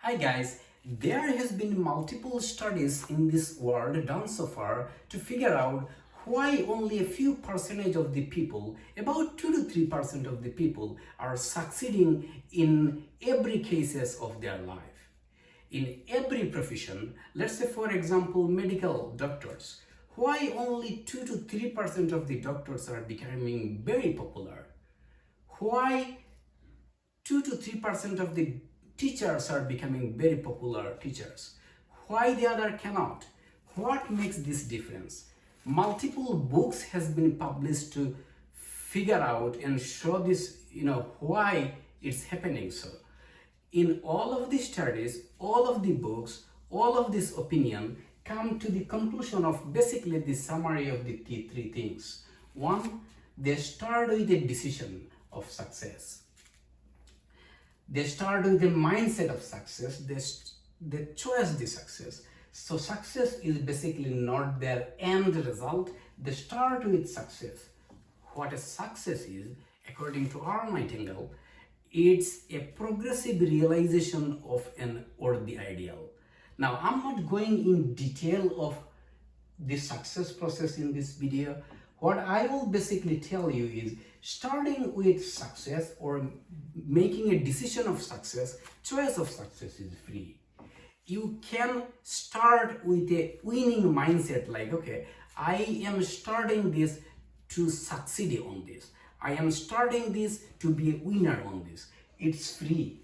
Hi guys, there has been multiple studies in this world done so far to figure out why only a few percentage of the people, about 2 to 3% of the people, are succeeding in every cases of their life. In every profession, let's say for example medical doctors, why only 2 to 3% of the doctors are becoming very popular? Why 2 to 3% of the teachers are becoming very popular teachers? Why the other cannot? What makes this difference? Multiple books has been published to figure out and show this, why it's happening so. In all of the studies, all of the books, all of this opinion come to the conclusion of basically the summary of the three things. One, they start with a decision of success. They start with the mindset of success. They choose the success. So success is basically not their end result. They start with success. What a success is, according to R. Nightingale, it's a progressive realization of an worthy ideal. Now, I'm not going in detail of the success process in this video. What I will basically tell you is starting with success or making a decision of success, choice of success is free. You can start with a winning mindset like, okay, I am starting this to succeed on this. I am starting this to be a winner on this. It's free.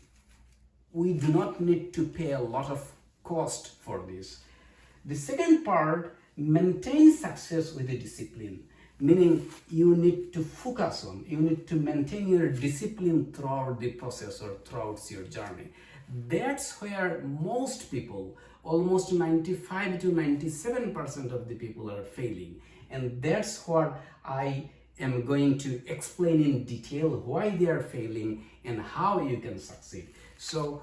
We do not need to pay a lot of cost for this. The second part, maintain success with a discipline, meaning you need to focus on, you need to maintain your discipline throughout the process or throughout your journey. That's where most people, almost 95 to 97% of the people are failing. And that's what I am going to explain in detail why they are failing and how you can succeed. So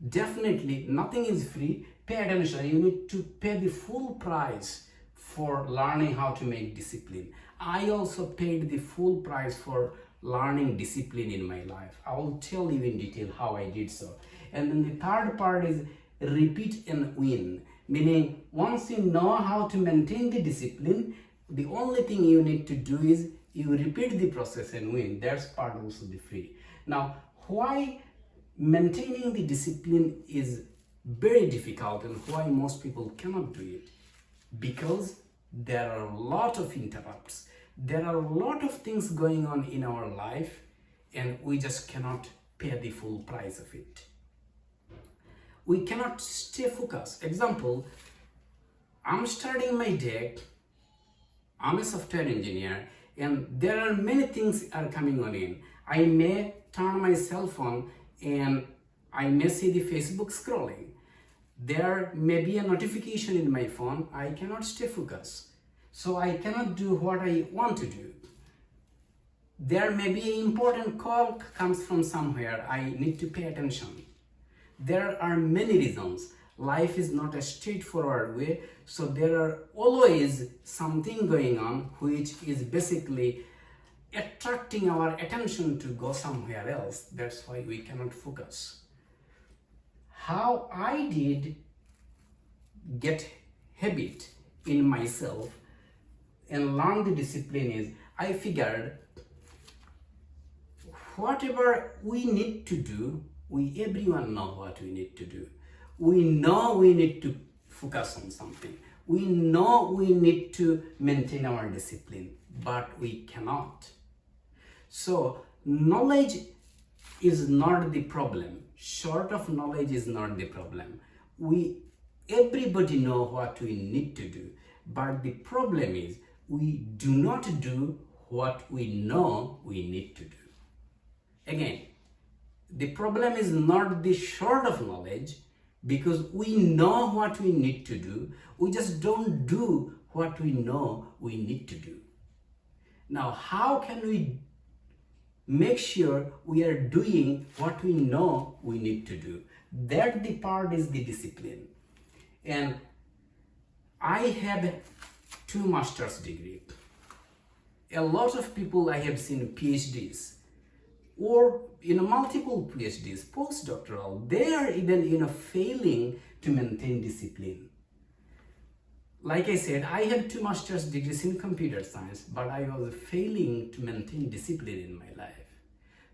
definitely nothing is free. Pay attention. You need to pay the full price for learning how to make discipline. I also paid the full price for learning discipline in my life. I will tell you in detail how I did so. And then the third part is repeat and win, meaning once you know how to maintain the discipline, the only thing you need to do is you repeat the process and win. That's part also the free. Now, why maintaining the discipline is very difficult and why most people cannot do it? Because there are a lot of interrupts. There are a lot of things going on in our life and we just cannot pay the full price of it. We cannot stay focused. Example, I'm starting my day, I'm a software engineer, and there are many things are coming on in. I may turn my cell phone and I may see the Facebook scrolling. There may be a notification in my phone. I cannot stay focused. So I cannot do what I want to do. There may be an important call comes from somewhere. I need to pay attention. There are many reasons. Life is not a straightforward way. So there are always something going on which is basically attracting our attention to go somewhere else. That's why we cannot focus. How I did get habit in myself and learn the discipline is I figured whatever we need to do, everyone know what we need to do. We know we need to focus on something. We know we need to maintain our discipline, but we cannot. So knowledge is not the problem. Short of knowledge is not the problem. Everybody know what we need to do, but the problem is we do not do what we know we need to do. Again, the problem is not the short of knowledge, because we know what we need to do, we just don't do what we know we need to do. Now, how can we make sure we are doing what we know we need to do? That the part is the discipline. And I have 2 master's degree. A lot of people I have seen PhDs. or multiple PhDs, postdoctoral, they are even failing to maintain discipline. Like I said, I have 2 master's degrees in computer science, but I was failing to maintain discipline in my life.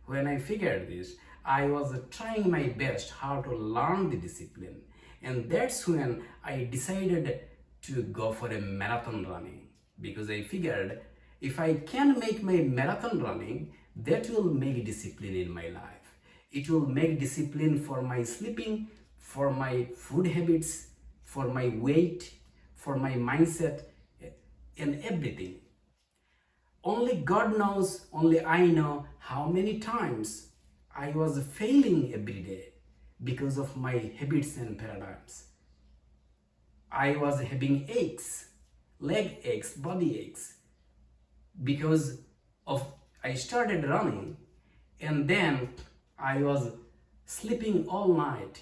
When I figured this, I was trying my best how to learn the discipline, and that's when I decided to go for a marathon running, because I figured if I can make my marathon running, that will make discipline in my life. It will make discipline for my sleeping, for my food habits, for my weight, for my mindset, and everything. Only God knows, only I know how many times I was failing every day because of my habits and paradigms. I was having aches, leg aches, body aches, because of I started running, and then I was sleeping all night.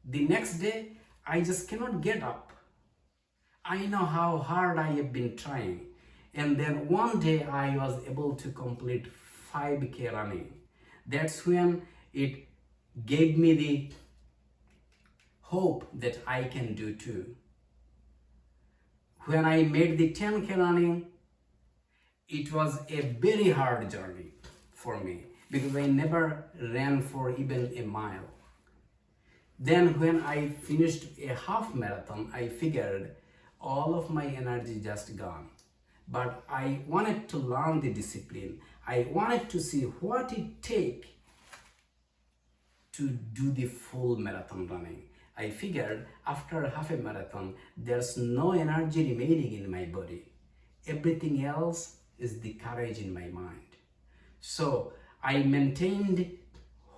The next day, I just cannot get up. I know how hard I have been trying. And then one day I was able to complete 5K running. That's when it gave me the hope that I can do too. When I made the 10K running, it was a very hard journey for me because I never ran for even a mile. Then when I finished a half marathon, I figured all of my energy just gone. But I wanted to learn the discipline. I wanted to see what it takes to do the full marathon running. I figured after half a marathon, there's no energy remaining in my body. Everything else is the courage in my mind. So I maintained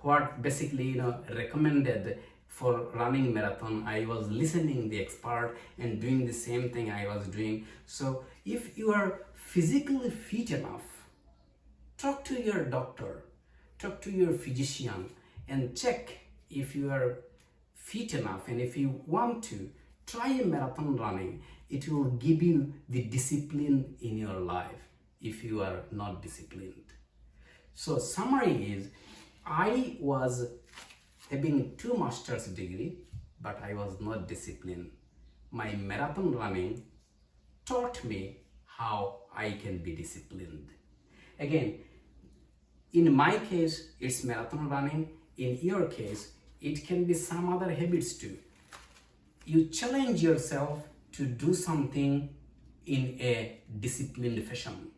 what basically recommended for running marathon. I was listening the expert and doing the same thing I was doing. So if you are physically fit enough, talk to your doctor, talk to your physician, and check if you are fit enough, and if you want to try a marathon running, it will give you the discipline in your life if you are not disciplined. So summary is, I was having 2 master's degree, but I was not disciplined. My marathon running taught me how I can be disciplined. Again, in my case, it's marathon running. In your case, it can be some other habits too. You challenge yourself to do something in a disciplined fashion.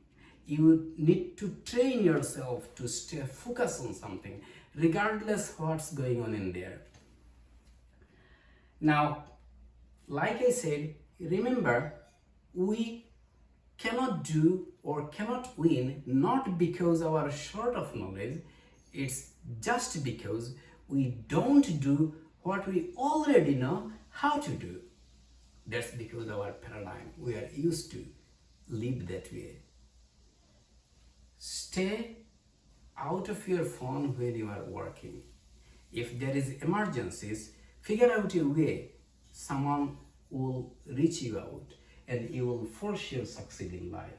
You need to train yourself to stay focused on something, regardless what's going on in there. Now, like I said, remember, we cannot do or cannot win not because we are short of knowledge, it's just because we don't do what we already know how to do. That's because of our paradigm. We are used to live that way. Stay out of your phone when you are working. If there is emergencies, figure out a way. Someone will reach you out and you will for sure succeed in life.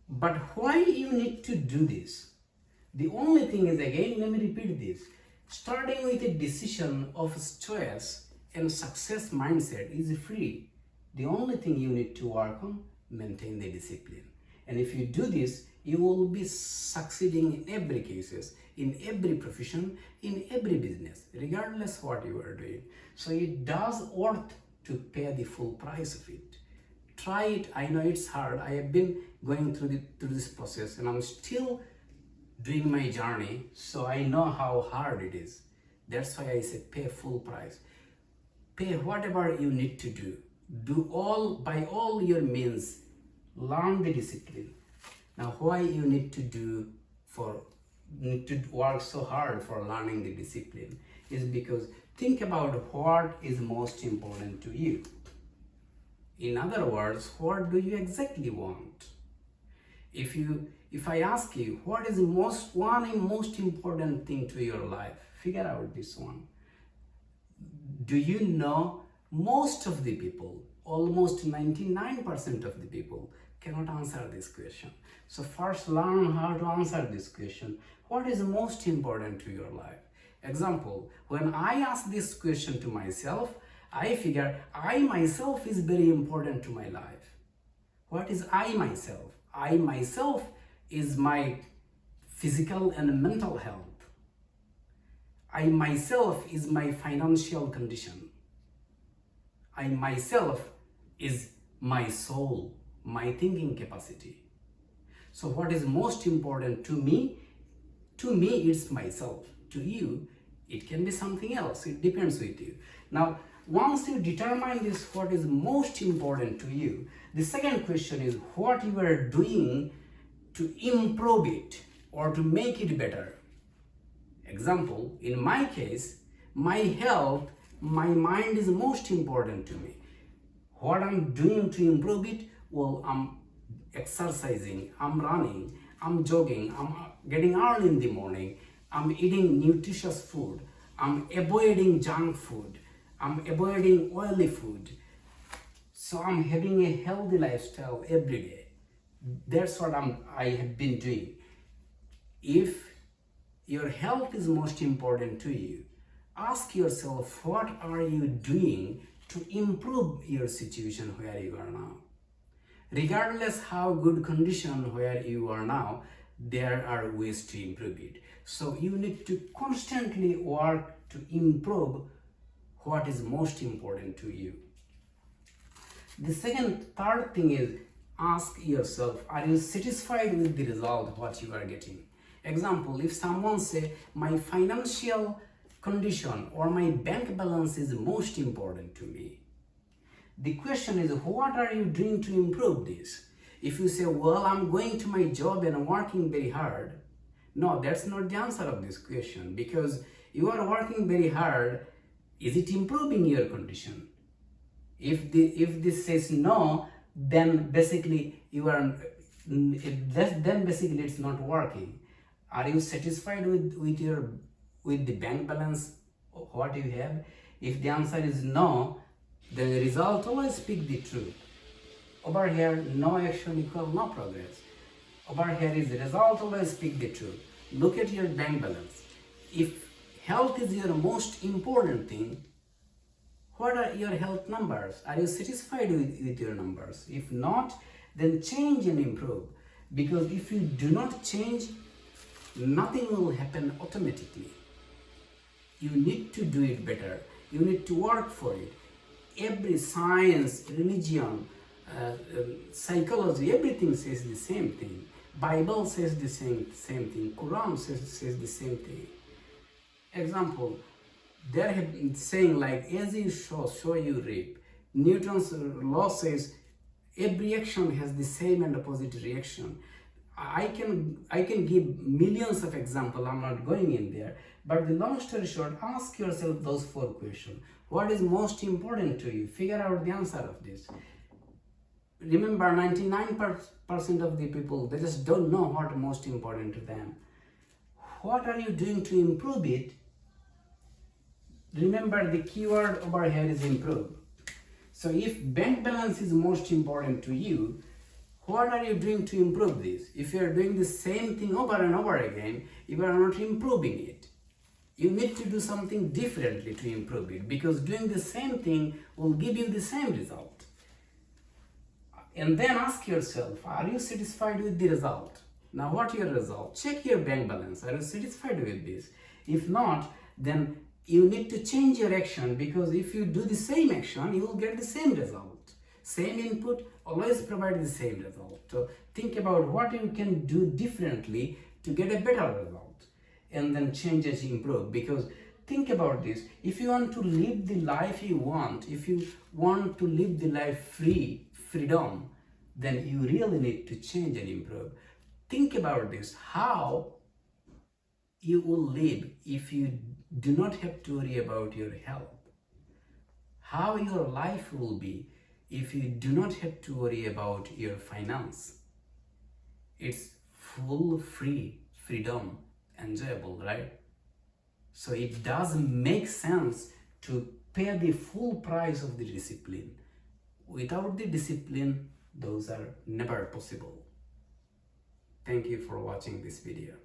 But why you need to do this? The only thing is, again, let me repeat this. Starting with a decision of choice and success mindset is free. The only thing you need to work on, maintain the discipline. And if you do this, you will be succeeding in every cases, in every profession, in every business, regardless what you are doing. So it does worth to pay the full price of it. Try it. I know it's hard. I have been going through this process, and I'm still doing my journey, so I know how hard it is. That's why I say pay full price. Pay whatever you need to do. Do all by all your means. Learn the discipline. Now, why you need to work so hard for learning the discipline is because think about what is most important to you. In other words, what do you exactly want? If I ask you what is the most important thing to your life, figure out this one. Do you know most of the people, almost 99% of the people, cannot answer this question. So first learn how to answer this question. What is most important to your life? Example, when I ask this question to myself, I figure I myself is very important to my life. What is I myself? I myself is my physical and mental health. I myself is my financial condition. I myself is my soul, my thinking capacity. So what is most important to me? To me, it's myself. To you, it can be something else. It depends with you. Now, once you determine this, what is most important to you, the second question is what you are doing to improve it or to make it better. Example, in my case, my health, my mind is most important to me. What I'm doing to improve it? Well, I'm exercising, I'm running, I'm jogging, I'm getting early in the morning, I'm eating nutritious food, I'm avoiding junk food, I'm avoiding oily food. So I'm having a healthy lifestyle every day. That's what I have been doing. If your health is most important to you, ask yourself, what are you doing to improve your situation where you are now? Regardless how good condition where you are now, there are ways to improve it. So you need to constantly work to improve what is most important to you. The third thing is, ask yourself, are you satisfied with the result what you are getting? Example, if someone say, my financial condition or my bank balance is most important to me, the question is, what are you doing to improve this? If you say, well, I'm going to my job and I'm working very hard, no, that's not the answer of this question, because you are working very hard. Is it improving your condition? If this says no, then basically it's not working. Are you satisfied with the bank balance what you have? If the answer is no, then the result always speak the truth. Over here, no action equal no progress. Over here is the result always speak the truth. Look at your bank balance. If health is your most important thing, what are your health numbers? Are you satisfied with your numbers? If not, then change and improve. Because if you do not change, nothing will happen automatically. You need to do it better. You need to work for it. Every science, religion, psychology, everything says the same thing. Bible says the same thing. Quran says the same thing. Example, they have been saying like, as you sow, so you reap. Newton's law says every action has the same and opposite reaction. I can give millions of examples. I'm not going in there. But the long story short, ask yourself those 4 questions. What is most important to you? Figure out the answer of this. Remember, 99% of the people, they just don't know what is most important to them. What are you doing to improve it? Remember, the keyword over here is improve. So if bank balance is most important to you, what are you doing to improve this? If you are doing the same thing over and over again, you are not improving it. You need to do something differently to improve it, because doing the same thing will give you the same result. And then ask yourself, are you satisfied with the result? Now, what is your result? Check your bank balance. Are you satisfied with this? If not, then you need to change your action, because if you do the same action, you will get the same result. Same input always provide the same result. So think about what you can do differently to get a better result, and then change it, improve. Because think about this, if you want to live the life you want, if you want to live the life freedom, then you really need to change and improve. Think about this, how you will live if you do not have to worry about your health. How your life will be if you do not have to worry about your finance. It's full freedom, enjoyable, right? So it doesn't make sense to pay the full price of the discipline. Without the discipline, those are never possible. Thank you for watching this video.